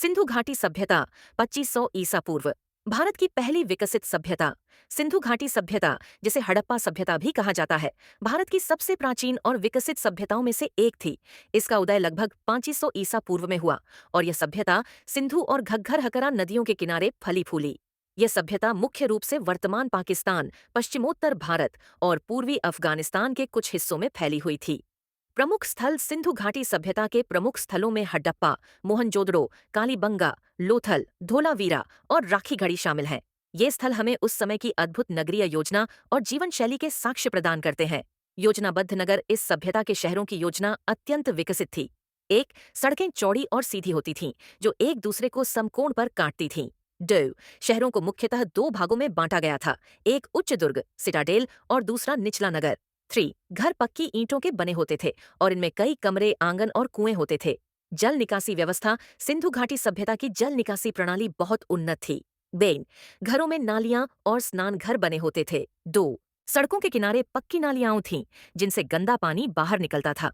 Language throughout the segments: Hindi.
सिंधु घाटी सभ्यता 2500 ईसा पूर्व। भारत की पहली विकसित सभ्यता। सिंधु घाटी सभ्यता, जिसे हड़प्पा सभ्यता भी कहा जाता है, भारत की सबसे प्राचीन और विकसित सभ्यताओं में से एक थी। इसका उदय लगभग 2500 ईसा पूर्व में हुआ और यह सभ्यता सिंधु और घग्गर हकरा नदियों के किनारे फली फूली। यह सभ्यता मुख्य रूप से वर्तमान पाकिस्तान, पश्चिमोत्तर भारत और पूर्वी अफगानिस्तान के कुछ हिस्सों में फैली हुई थी। प्रमुख स्थल सिंधु घाटी सभ्यता के प्रमुख स्थलों में हडप्पा, मोहनजोदड़ो, कालीबंगा, लोथल, धोलावीरा और राखीगढ़ी शामिल हैं। ये स्थल हमें उस समय की अद्भुत नगरीय योजना और जीवन शैली के साक्ष्य प्रदान करते हैं। योजनाबद्ध नगर। इस सभ्यता के शहरों की योजना अत्यंत विकसित थी। एक, सड़कें चौड़ी और सीधी होती थीं, जो एक दूसरे को समकोण पर काटती थीं। दो, शहरों को मुख्यतः दो भागों में बांटा गया था, एक उच्च दुर्ग सिटाडेल और दूसरा निचला नगर। 3, घर पक्की ईंटों के बने होते थे और इनमें कई कमरे, आंगन और कुएं होते थे। जल निकासी व्यवस्था। सिंधु घाटी सभ्यता की जल निकासी प्रणाली बहुत उन्नत थी। बेन, घरों में नालियां और स्नान घर बने होते थे। 2, सड़कों के किनारे पक्की नालियां थीं, जिनसे गंदा पानी बाहर निकलता था।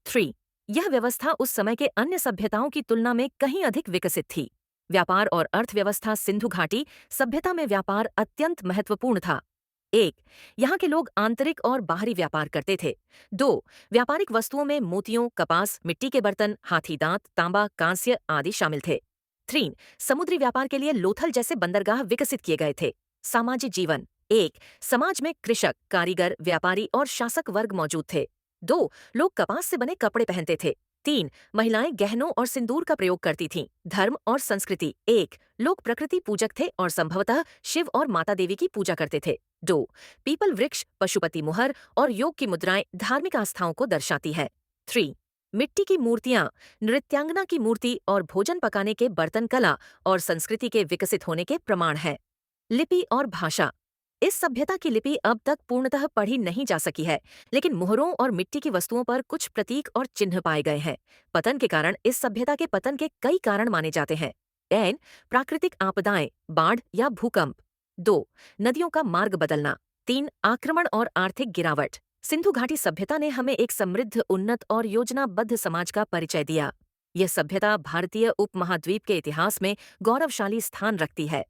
3, यह व्यवस्था उस समय के अन्य सभ्यताओं की तुलना में कहीं अधिक विकसित थी। व्यापार और अर्थव्यवस्था। सिंधु घाटी सभ्यता में व्यापार अत्यंत महत्वपूर्ण था। 1, यहाँ के लोग आंतरिक और बाहरी व्यापार करते थे। 2, व्यापारिक वस्तुओं में मोतियों, कपास, मिट्टी के बर्तन, हाथी दांत, तांबा, कांस्य आदि शामिल थे। 3, समुद्री व्यापार के लिए लोथल जैसे बंदरगाह विकसित किए गए थे। सामाजिक जीवन। 1, समाज में कृषक, कारीगर, व्यापारी और शासक वर्ग मौजूद थे। 2, लोग कपास से बने कपड़े पहनते थे। 3, महिलाएं गहनों और सिंदूर का प्रयोग करती थीं। धर्म और संस्कृति। 1, लोग प्रकृति पूजक थे और संभवतः शिव और माता देवी की पूजा करते थे। 2, पीपल वृक्ष, पशुपति मुहर और योग की मुद्राएं धार्मिक आस्थाओं को दर्शाती है। 3, मिट्टी की मूर्तियां, नृत्यांगना की मूर्ति और भोजन पकाने के बर्तन कला और संस्कृति के विकसित होने के प्रमाण हैं। लिपि और भाषा। इस सभ्यता की लिपि अब तक पूर्णतः पढ़ी नहीं जा सकी है, लेकिन मुहरों और मिट्टी की वस्तुओं पर कुछ प्रतीक और चिन्ह पाए गए हैं। पतन के कारण। इस सभ्यता के पतन के कई कारण माने जाते हैं। एन, प्राकृतिक आपदाएं, बाढ़ या भूकंप। 2, नदियों का मार्ग बदलना। 3, आक्रमण और आर्थिक गिरावट। सिंधु घाटी सभ्यता ने हमें एक समृद्ध, उन्नत और योजनाबद्ध समाज का परिचय दिया। यह सभ्यता भारतीय उपमहाद्वीप के इतिहास में गौरवशाली स्थान रखती है।